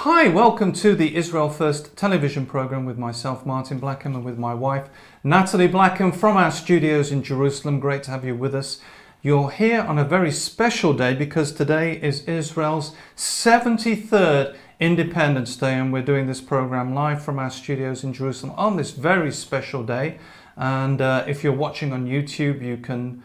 Hi, welcome to the Israel First television program with myself, Martin Blackham, and with my wife, Nathalie Blackham, from our studios in Jerusalem. Great to have you with us. You're here on a very special day because today is Israel's 73rd Independence Day, and we're doing this program live from our studios in Jerusalem on this very special day. And if you're watching on YouTube, you can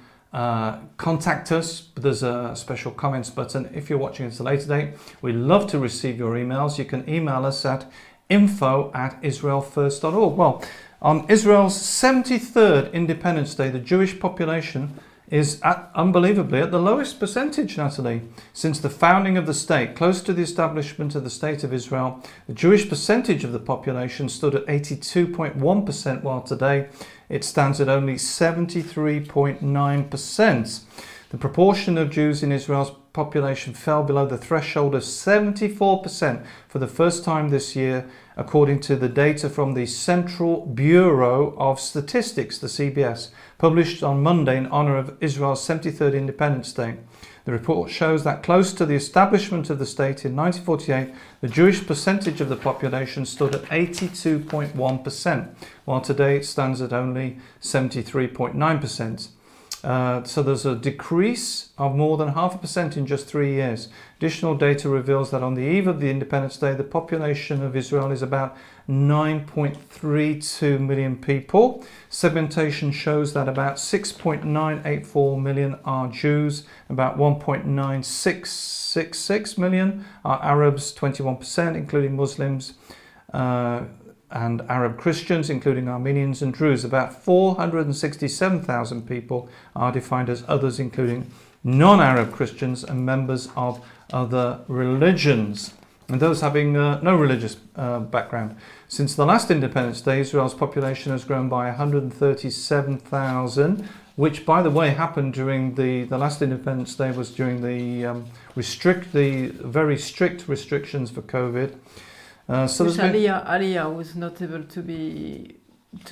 contact us. There's a special comments button. If you're watching at a later date, we'd love to receive your emails. You can email us at info@israelfirst.org. Well, on Israel's 73rd Independence Day, the Jewish population is unbelievably at the lowest percentage, Nathalie. Since the founding of the state, close to the establishment of the State of Israel, the Jewish percentage of the population stood at 82.1%, while today it stands at only 73.9%. The proportion of Jews in Israel's population fell below the threshold of 74% for the first time this year, according to the data from the Central Bureau of Statistics, the CBS, published on Monday in honor of Israel's 73rd Independence Day. The report shows that close to the establishment of the state in 1948, the Jewish percentage of the population stood at 82.1%, while today it stands at only 73.9%. So there's a decrease of more than 0.5% in just 3 years. Additional data reveals that on the eve of the Independence Day, the population of Israel is about 9.32 million people. Segmentation shows that about 6.984 million are Jews, about 1.9666 million are Arabs, 21%, including Muslims, and Arab Christians, including Armenians and Druze. About 467,000 people are defined as others, including non-Arab Christians and members of other religions, and those having no religious background. Since the last Independence Day, Israel's population has grown by 137,000, which, by the way, happened during the last Independence Day was during the very strict restrictions for COVID. So Aliyah was not able to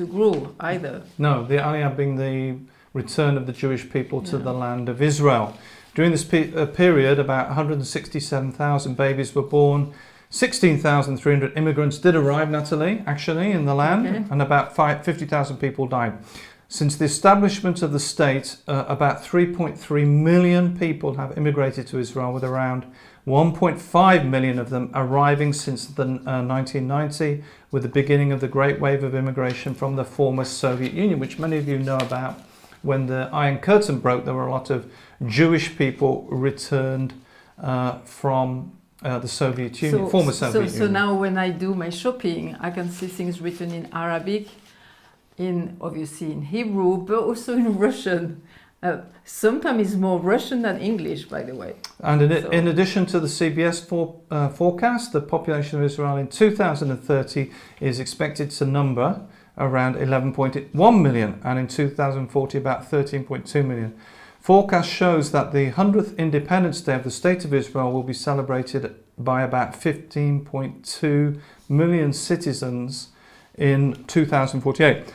grow either. No, the Aliyah being the return of the Jewish people to the land of Israel. During this period, about 167,000 babies were born. 16,300 immigrants did arrive, Nathalie, actually, in the land, and about 50,000 people died. Since the establishment of the state, about 3.3 million people have immigrated to Israel, with around 1.5 million of them arriving since the 1990, with the beginning of the great wave of immigration from the former Soviet Union, which many of you know about. When the Iron Curtain broke, there were a lot of Jewish people returned from the Soviet Union, former Soviet Union. So now when I do my shopping, I can see things written in Arabic, obviously in Hebrew, but also in Russian. Sometimes it's more Russian than English, by the way. And in addition to the CBS forecast, the population of Israel in 2030 is expected to number around 11.1 million, and in 2040 about 13.2 million. Forecast shows that the 100th Independence Day of the State of Israel will be celebrated by about 15.2 million citizens in 2048.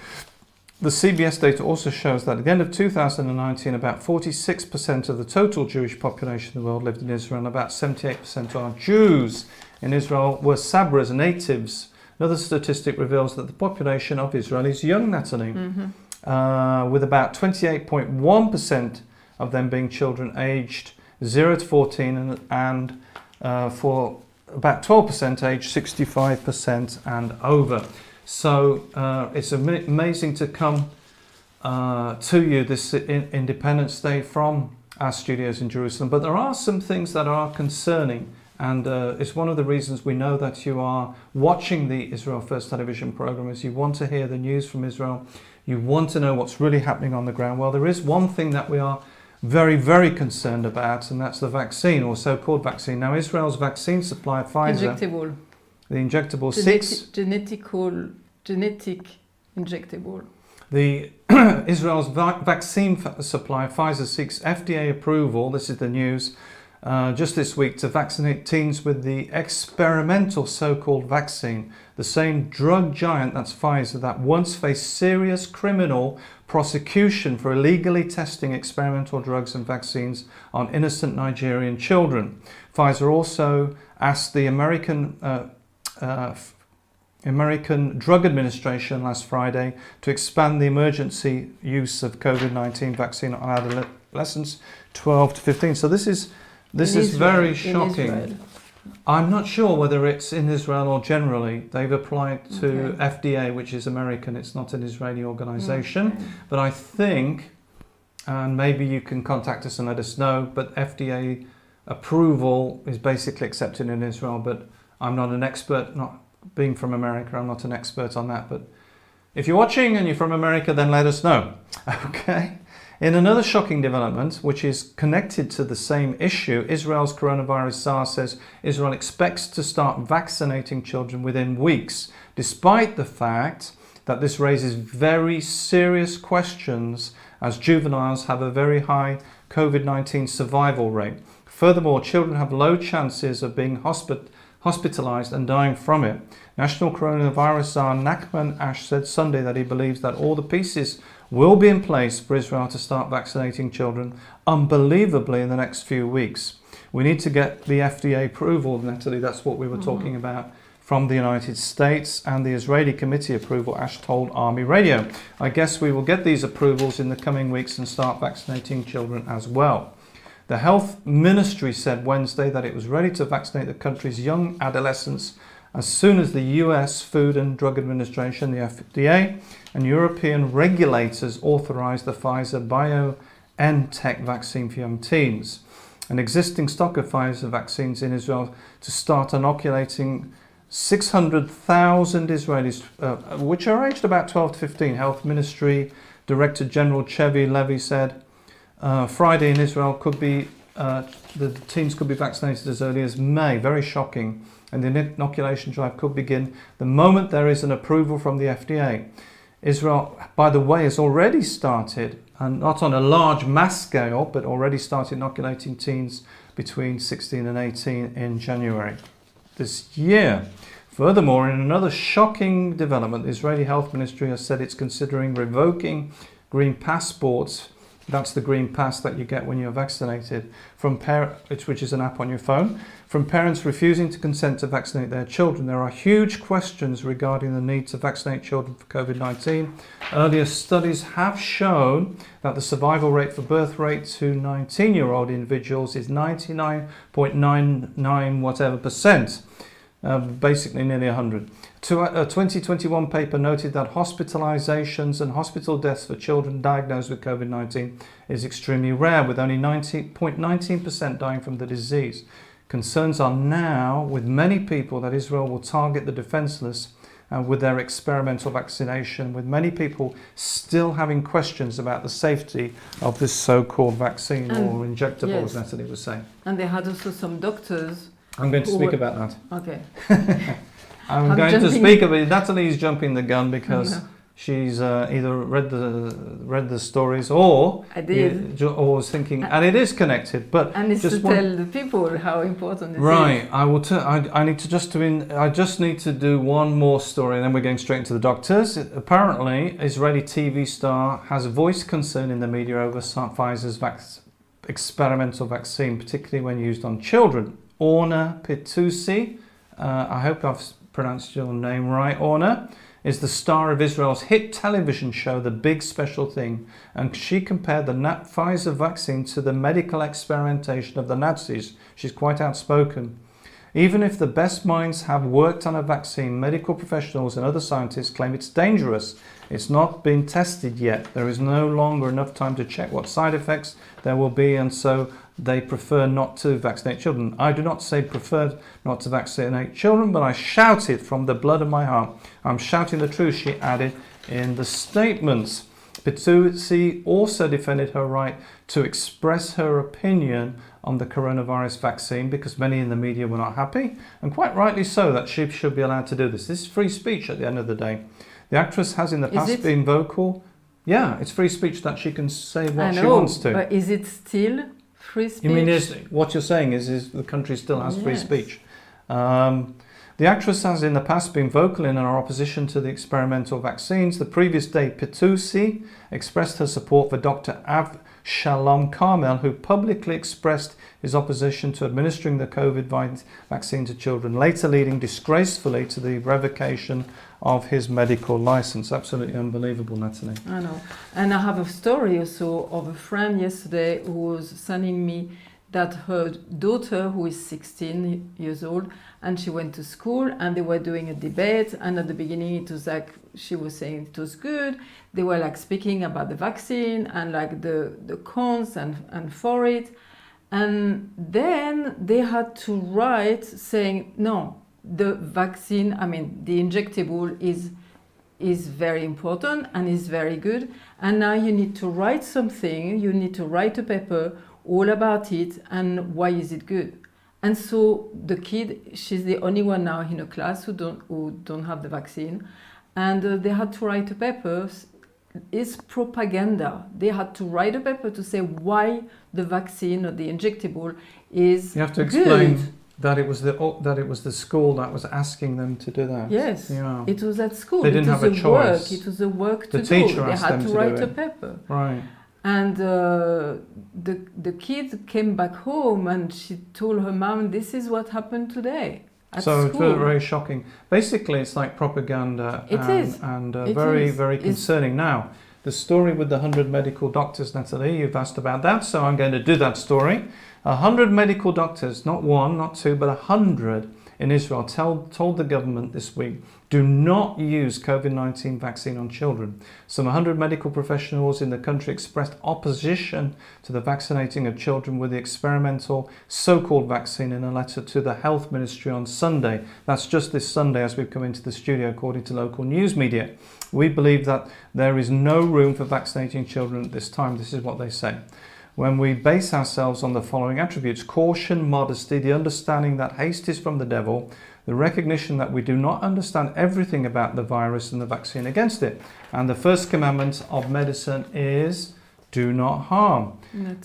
The CBS data also shows that at the end of 2019, about 46% of the total Jewish population in the world lived in Israel, and about 78% are Jews in Israel were Sabras, natives. Another statistic reveals that the population of Israel is young, Nathalie, with about 28.1% of them being children aged 0 to 14, and for about 12% aged 65% and over. So it's amazing to come to you this Independence Day from our studios in Jerusalem. But there are some things that are concerning, and it's one of the reasons we know that you are watching the Israel First television program, is you want to hear the news from Israel. You want to know what's really happening on the ground. Well, there is one thing that we are very, very concerned about, and that's the vaccine, or so-called vaccine. Now, Israel's vaccine supplier, Pfizer... Injectable. The injectable genetic injectable. The Israel's vaccine supplier Pfizer seeks FDA approval. This is the news just this week to vaccinate teens with the experimental so-called vaccine, the same drug giant, that's Pfizer, that once faced serious criminal prosecution for illegally testing experimental drugs and vaccines on innocent Nigerian children. Pfizer also asked the American Drug Administration last Friday to expand the emergency use of COVID-19 vaccine on adolescents 12 to 15. So this is very shocking. I'm not sure whether it's in Israel or generally. They've applied to FDA, which is American. It's not an Israeli organization. Okay. But I think, and maybe you can contact us and let us know, but FDA approval is basically accepted in Israel. But I'm not an expert, not being from America, I'm not an expert on that. But if you're watching and you're from America, then let us know. Okay. In another shocking development, which is connected to the same issue, Israel's coronavirus czar says Israel expects to start vaccinating children within weeks, despite the fact that this raises very serious questions as juveniles have a very high COVID-19 survival rate. Furthermore, children have low chances of being hospitalized and dying from it. National coronavirus czar Nachman Ash said Sunday that he believes that all the pieces will be in place for Israel to start vaccinating children unbelievably in the next few weeks. We need to get the FDA approval, Natalie, that's what we were talking about, from the United States, and the Israeli committee approval, Ash told Army Radio. I guess we will get these approvals in the coming weeks and start vaccinating children as well. The health ministry said Wednesday that it was ready to vaccinate the country's young adolescents as soon as the US Food and Drug Administration, the FDA, and European regulators authorized the Pfizer BioNTech vaccine for young teens. An existing stock of Pfizer vaccines in Israel to start inoculating 600,000 Israelis, which are aged about 12 to 15. Health Ministry Director General Chevi Levy said Friday in Israel could be the teens could be vaccinated as early as May. Very shocking. And the inoculation drive could begin the moment there is an approval from the FDA. Israel, by the way, has already started, and not on a large mass scale, but already started inoculating teens between 16 and 18 in January this year. Furthermore, in another shocking development, the Israeli Health Ministry has said it's considering revoking green passports. That's the green pass that you get when you're vaccinated, from which is an app on your phone. From parents refusing to consent to vaccinate their children, there are huge questions regarding the need to vaccinate children for COVID-19. Earlier studies have shown that the survival rate for birth rate to 19-year-old individuals is 99.99 whatever percent, basically nearly 100. A 2021 paper noted that hospitalizations and hospital deaths for children diagnosed with COVID-19 is extremely rare, with only 0.19% dying from the disease. Concerns are now with many people that Israel will target the defenseless with their experimental vaccination, with many people still having questions about the safety of this so-called vaccine or injectable, yes. as Natalie was saying. And they had also some doctors. I'm going to speak about that. Okay. I'm going to speak about it. Natalie's jumping the gun because she's either read the stories or I did. Or was thinking, and it is connected. But and it's just to tell the people how important it is. Right. I will. I need to I just need to do one more story, and then we're going straight into the doctors. Apparently, Israeli TV star has voiced concern in the media over Pfizer's experimental vaccine, particularly when used on children. Orna Pitussi, I hope I've pronounced your name right, Orna, is the star of Israel's hit television show The Big Special Thing, and she compared the Pfizer vaccine to the medical experimentation of the Nazis. She's quite outspoken. Even if the best minds have worked on a vaccine, medical professionals and other scientists claim it's dangerous. It's not been tested yet. There is no longer enough time to check what side effects there will be, and so they prefer not to vaccinate children. I do not say prefer not to vaccinate children, but I shout it from the blood of my heart. I'm shouting the truth, she added in the statements. Pitussi also defended her right to express her opinion on the coronavirus vaccine because many in the media were not happy, and quite rightly so, that she should be allowed to do this. This is free speech at the end of the day. The actress has in the past been vocal. Yeah, it's free speech that she can say what she wants to. But is it still free speech. You mean what you're saying is the country still has free Yes. speech? The actress has in the past been vocal in her opposition to the experimental vaccines. The previous day, Pitussi expressed her support for Dr. Shalom Carmel, who publicly expressed his opposition to administering the COVID vaccine to children, later leading disgracefully to the revocation of his medical license. Absolutely unbelievable, Natalie. I know. And I have a story also of a friend yesterday who was sending me that her daughter, who is 16 years old, and she went to school and they were doing a debate, and at the beginning it was like she was saying it was good. They were like speaking about the vaccine and like the cons and for it. And then they had to write saying, no, the vaccine, I mean, the injectable is very important and is very good. And now you need to write something, you need to write a paper all about it and why is it good. And so the kid, she's the only one now in a class who don't have the vaccine. And they had to write a paper. It's propaganda. They had to write a paper to say why the vaccine or the injectable is good. You have to explain that it was the school that was asking them to do that. Yes, yeah. It was at school. They didn't have a choice. It was a work to the do. teacher They asked had them to write a paper. Right. And the kid came back home and she told her mom, "This is what happened today at so school." it's very shocking. Basically, it's like propaganda. It is. And It very, is. very concerning. Now, the story with the 100 medical doctors, Natalie, you've asked about that, so I'm going to do that story. 100 medical doctors, not one, not two, but 100 in Israel told the government this week, do not use COVID-19 vaccine on children. Some 100 medical professionals in the country expressed opposition to the vaccinating of children with the experimental so-called vaccine in a letter to the Health Ministry on Sunday. That's just this Sunday as we've come into the studio, according to local news media. We believe that there is no room for vaccinating children at this time. This is what they say. When we base ourselves on the following attributes: caution, modesty, the understanding that haste is from the devil, the recognition that we do not understand everything about the virus and the vaccine against it. And the first commandment of medicine is do not harm.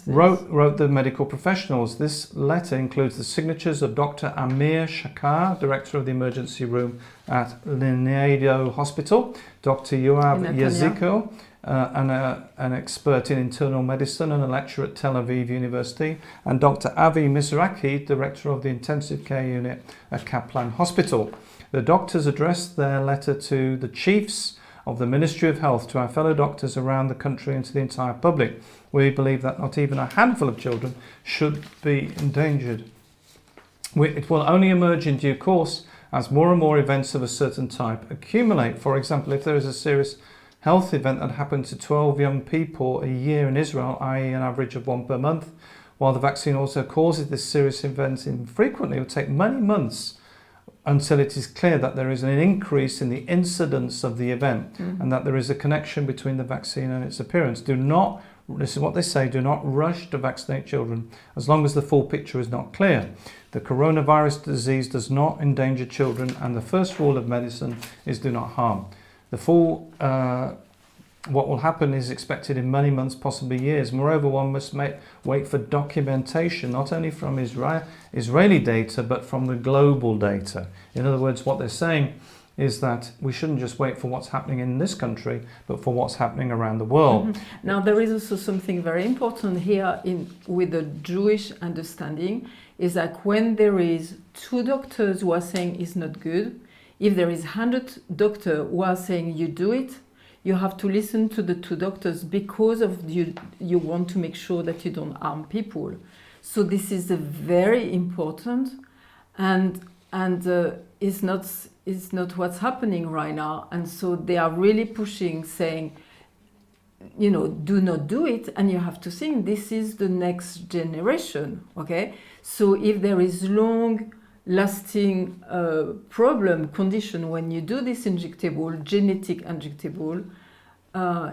Wrote the medical professionals. This letter includes the signatures of Dr. Amir Shakar, director of the emergency room at Lineado Hospital, Dr. Yoav Yaziko, an expert in internal medicine and a lecturer at Tel Aviv University, and Dr. Avi Mizraki, director of the intensive care unit at Kaplan Hospital. The doctors addressed their letter to the chiefs of the Ministry of Health, to our fellow doctors around the country and to the entire public. We believe that not even a handful of children should be endangered. It will only emerge in due course as more and more events of a certain type accumulate. For example, if there is a serious health event that happened to 12 young people a year in Israel, i.e. an average of one per month, while the vaccine also causes this serious event infrequently, it will take many months until it is clear that there is an increase in the incidence of the event and that there is a connection between the vaccine and its appearance. This is what they say, do not rush to vaccinate children as long as the full picture is not clear. The coronavirus disease does not endanger children, and the first rule of medicine is do not harm. What will happen is expected in many months, possibly years. Moreover, one must wait for documentation, not only from Israeli data, but from the global data. In other words, what they're saying is that we shouldn't just wait for what's happening in this country, but for what's happening around the world. Now, there is also something very important here with the Jewish understanding, is that when there is 2 doctors who are saying it's not good, if there is 100 doctors who are saying you do it, you have to listen to the 2 doctors because of you want to make sure that you don't harm people. So this is very important, and it's not what's happening right now. And so they are really pushing, saying, do not do it. And you have to think this is the next generation. Okay, so if there is long-lasting condition when you do this genetic injectable,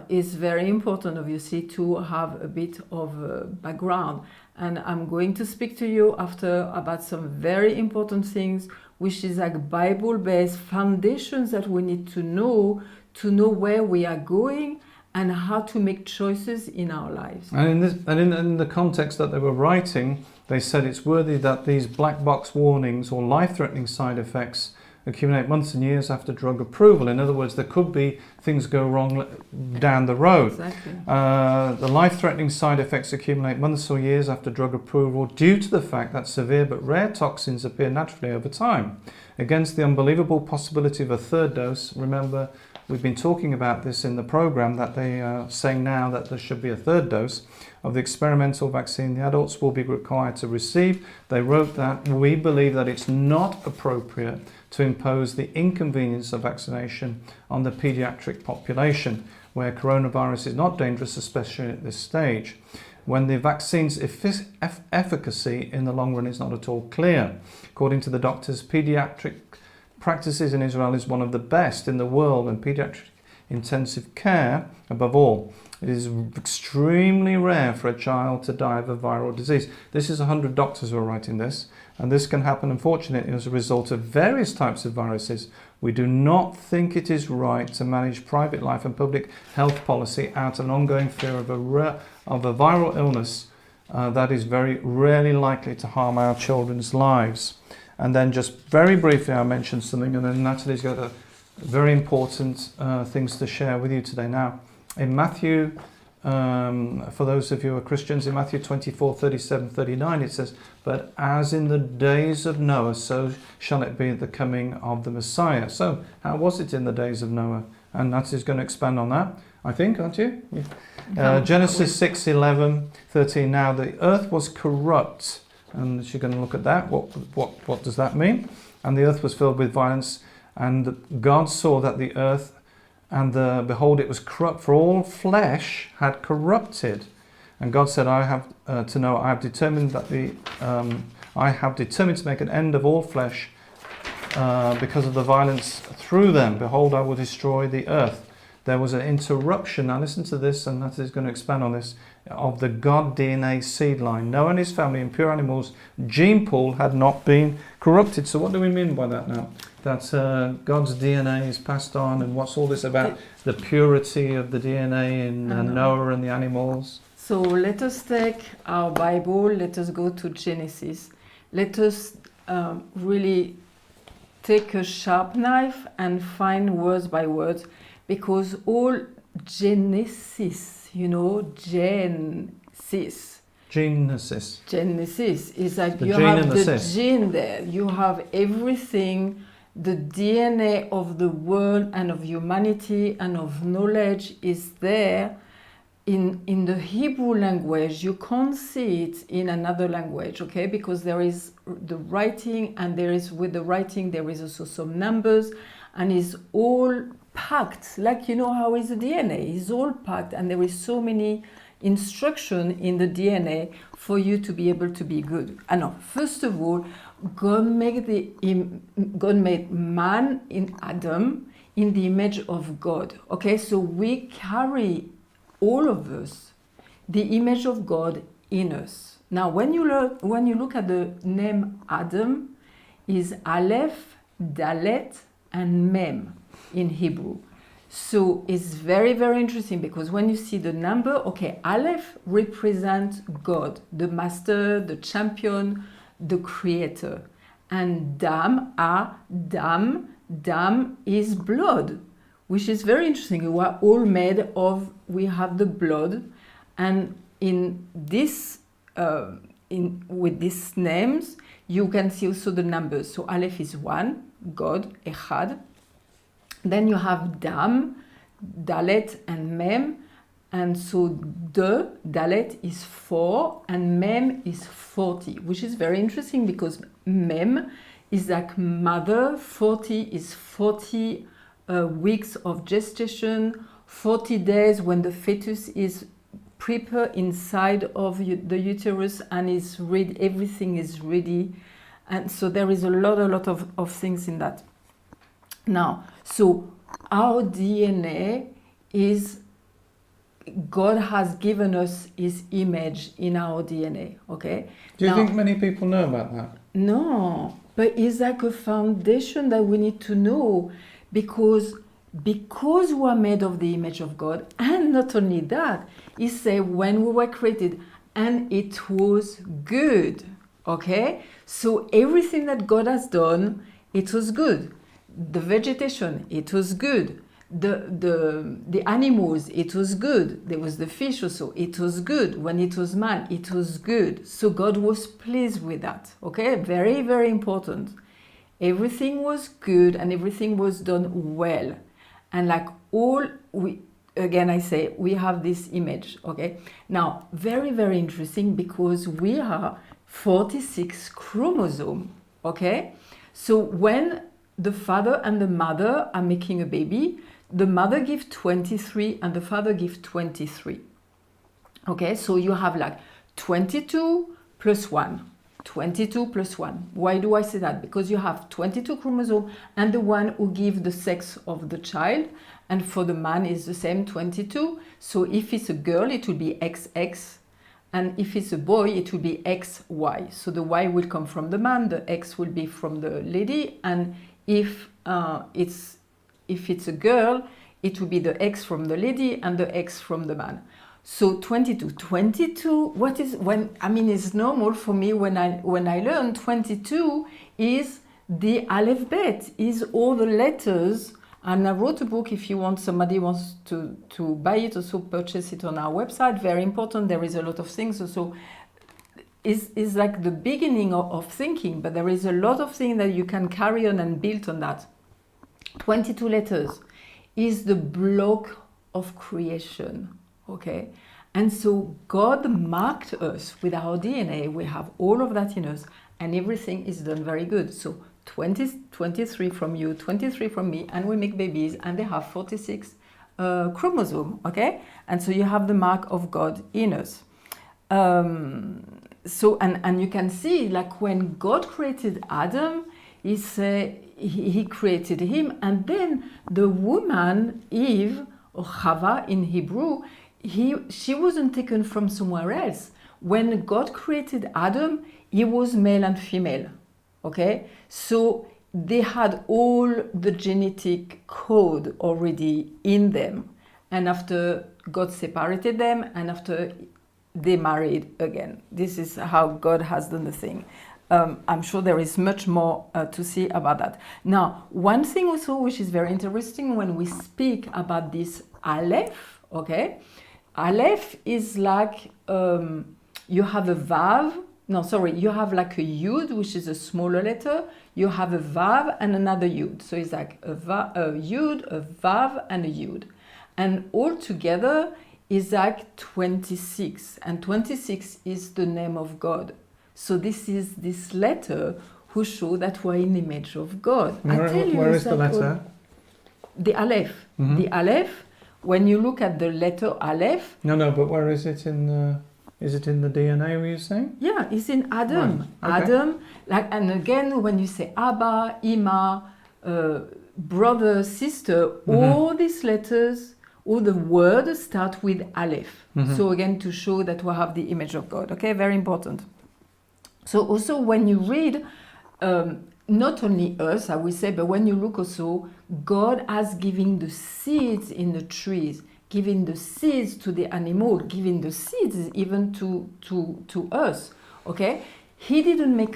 is very important, obviously, to have a bit of background. And I'm going to speak to you after about some very important things, which is like Bible-based foundations that we need to know where we are going and how to make choices in our lives. And in the context that they were writing, they said it's worthy that these black box warnings or life-threatening side effects accumulate months and years after drug approval. In other words, there could be things go wrong down the road. Exactly. The life-threatening side effects accumulate months or years after drug approval due to the fact that severe but rare toxins appear naturally over time. Against the unbelievable possibility of a third dose, remember, we've been talking about this in the program, that they are saying now that there should be a third dose of the experimental vaccine the adults will be required to receive. They wrote that we believe that it's not appropriate to impose the inconvenience of vaccination on the pediatric population, where coronavirus is not dangerous, especially at this stage, when the vaccine's efficacy in the long run is not at all clear. According to the doctors, pediatric practices in Israel is one of the best in the world, and pediatric intensive care, above all, it is extremely rare for a child to die of a viral disease. This is 100 doctors who are writing this, and this can happen, unfortunately, as a result of various types of viruses. We do not think it is right to manage private life and public health policy out of an ongoing fear of a viral illness that is very rarely likely to harm our children's lives. And then just very briefly, I mentioned something, and then Nathalie's got a very important things to share with you today. Now, in Matthew, for those of you who are Christians, in Matthew 24, 37, 39, it says, "But as in the days of Noah, so shall it be at the coming of the Messiah." So, how was it in the days of Noah? And Natalie's going to expand on that, I think, aren't you? Yeah. Genesis 6, 11, 13. "Now the earth was corrupt," and she's going to look at that. What does that mean? "And the earth was filled with violence, and God saw that the earth, and behold, it was corrupt, for all flesh had corrupted. And God said, I have determined to make an end of all flesh because of the violence through them. Behold, I will destroy the earth." There was an interruption. Now listen to this, and that is going to expand on this, of the God DNA seed line. Noah and his family and pure animals' gene pool had not been corrupted. So what do we mean by that now? That God's DNA is passed on, and what's all this about? The purity of the DNA in Noah and the animals. So let us take our Bible, let us go to Genesis. Let us really take a sharp knife and find words by words, because all Genesis, Genesis is like you have the gene there. You have everything, the DNA of the world and of humanity and of knowledge is there in the Hebrew language. You can't see it in another language, okay? Because there is the writing, and with the writing there is also some numbers, and it's all packed, like how is the DNA? It's all packed, and there is so many instruction in the DNA for you to be able to be good. And now, first of all, God made man in Adam in the image of God. Okay, so we carry, all of us, the image of God in us. Now, when you look at the name Adam, is Aleph, Dalet, and Mem in Hebrew. So it's very, very interesting, because when you see the number, okay, Aleph represents God, the master, the champion, the creator. And Dam is blood, which is very interesting. We are all made of, we have the blood. And in this, with these names, you can see also the numbers. So Aleph is 1, God, Echad. Then you have Dam, Dalet, and Mem. And so Dalet is 4, and Mem is 40, which is very interesting, because Mem is like mother, 40 is 40 weeks of gestation, 40 days when the fetus is prepared inside of the uterus and is ready, everything is ready. And so there is a lot of things in that. Now, so our DNA is, God has given us His image in our DNA, okay? Do you think many people know about that? No, but it's like a foundation that we need to know, because because we are made of the image of God, and not only that, he said when we were created, and it was good. Okay? So everything that God has done, it was good. The vegetation, it was good. The animals, it was good. There was the fish also, it was good. When it was man, it was good. So God was pleased with that. Okay? Very, very important. Everything was good and everything was done well. And like again, I say, we have this image, okay? Now, very, very interesting because we are 46 chromosomes, okay? So when the father and the mother are making a baby, the mother gives 23 and the father gives 23. Okay, so you have like 22 plus 1. 22 plus 1. Why do I say that? Because you have 22 chromosomes and the one who gives the sex of the child, and for the man is the same, 22. So if it's a girl, it will be XX, and if it's a boy, it will be XY. So the Y will come from the man, the X will be from the lady, and if it's a girl, it will be the X from the lady and the X from the man. So 22, what is, it's normal for me when I learn 22 is the alphabet, is all the letters. And I wrote a book, if somebody wants to buy it, also purchase it on our website. Very important, there is a lot of things also. Is like the beginning of thinking, but there is a lot of things that you can carry on and build on that. 22 letters is the block of creation, okay? And so God marked us with our DNA. We have all of that in us, and everything is done very good. So 23 from you, 23 from me, and we make babies, and they have 46 chromosomes, okay? And so you have the mark of God in us. So, and you can see, like when God created Adam, he created him, and then the woman, Eve, or Chava in Hebrew, she wasn't taken from somewhere else. When God created Adam, he was male and female, okay? So they had all the genetic code already in them. And after God separated them, and after they married again. This is how God has done the thing. I'm sure there is much more to see about that. Now, one thing also which is very interesting when we speak about this Aleph, okay? Aleph is like, you have a Vav, you have like a Yud, which is a smaller letter, you have a Vav and another Yud. So it's like a Yud, a Vav and a Yud. And all together is like 26, and 26 is the name of God. So this is this letter who show that we're in the image of God. Where is the letter? The Aleph. Mm-hmm. The Aleph, when you look at the letter Aleph... No, but where is it in the... Is it in the DNA, were you saying? Yeah, it's in Adam. Right. Okay. Adam, and again, when you say Abba, Ima, brother, sister, mm-hmm. all these letters... all the words start with Aleph. Mm-hmm. So again, to show that we have the image of God. Okay, very important. So also when you read, not only us, I would say, but when you look also, God has given the seeds in the trees, giving the seeds to the animal, giving the seeds even to us. Okay, He didn't make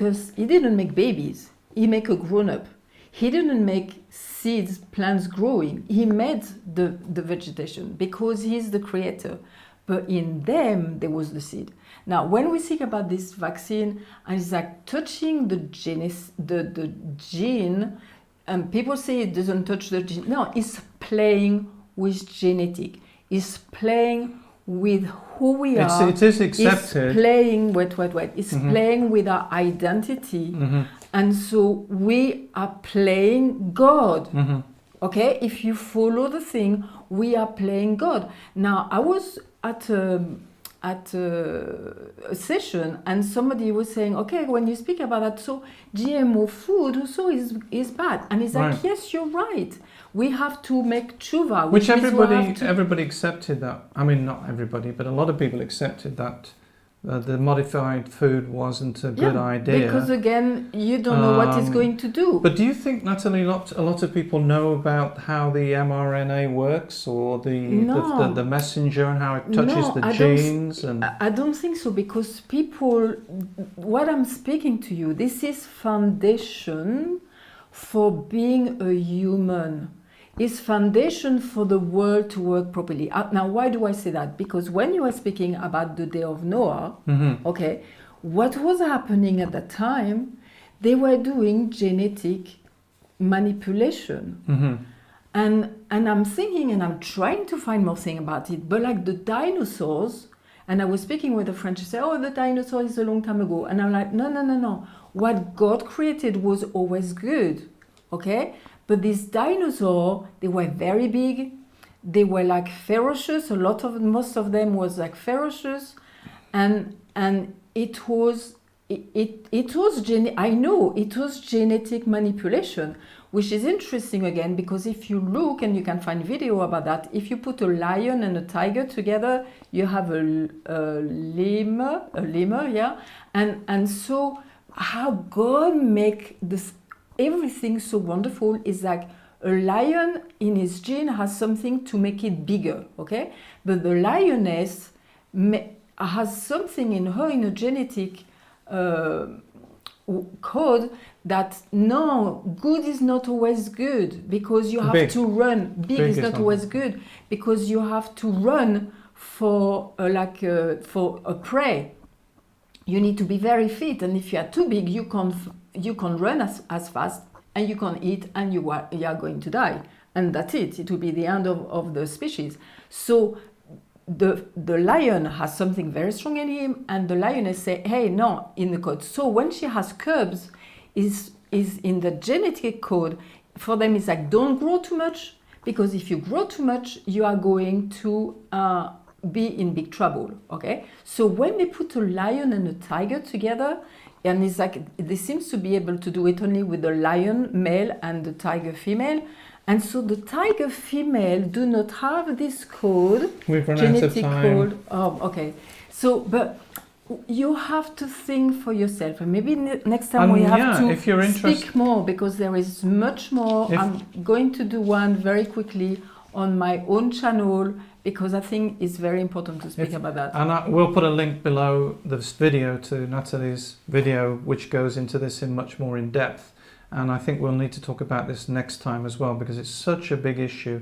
babies. He made a grown-up. He didn't make seeds, plants growing. He made the vegetation because he's the creator. But in them, there was the seed. Now, when we think about this vaccine, and it's like touching the gene, and people say it doesn't touch the gene. No, it's playing with genetic. It's playing with who we are. It is accepted. It's playing, wait. It's mm-hmm. playing with our identity. Mm-hmm. And so we are playing God. Mm-hmm. Okay? If you follow the thing, we are playing God. Now, I was at a session and somebody was saying, okay, when you speak about that, so GMO food also is bad. And it's like, yes, you're right. We have to make tshuva. Which everybody accepted that. I mean, not everybody, but a lot of people accepted that the modified food wasn't a good idea. Because again, you don't know what it's going to do. But do you think, Natalie, a lot of people know about how the mRNA works, or the messenger, and how it touches the genes? I don't think so, because people, what I'm speaking to you, this is foundation for being a human. Is foundation for the world to work properly. Now, why do I say that? Because when you are speaking about the day of Noah, okay, what was happening at that time, they were doing genetic manipulation. And I'm thinking, and I'm trying to find more thing about it, but like the dinosaurs, and I was speaking with a French, say, oh, the dinosaur is a long time ago. And I'm like, no. What God created was always good, okay? But these dinosaurs, they were very big. They were like ferocious. Most of them was like ferocious, and it was genetic manipulation, which is interesting again, because if you look, and you can find video about that, if you put a lion and a tiger together, you have a lemur, yeah, and so how God make this. Everything so wonderful is like a lion in his gene has something to make it bigger, okay? But the lioness has something in her, in a genetic code, that no, good is not always good, because you have to run. Big is not always good, because you have to run for a prey. You need to be very fit, and if you are too big, you can't run as fast, and you can't eat, and you are going to die, and that's it. It will be the end of the species. So the lion has something very strong in him, and the lioness say, hey, no, in the code. So when she has cubs, is in the genetic code for them. It's like, don't grow too much, because if you grow too much, you are going to be in big trouble, okay? So when they put a lion and a tiger together, and it's like, they seems to be able to do it only with the lion male and the tiger female, and so the tiger female do not have this code, genetic code. Oh, okay. So, but you have to think for yourself, and maybe next time we have to speak more, because there is much more. I'm going to do one very quickly on my own channel, because I think it's very important to speak about that. And we'll put a link below this video to Natalie's video, which goes into this in much more in depth. And I think we'll need to talk about this next time as well, because it's such a big issue.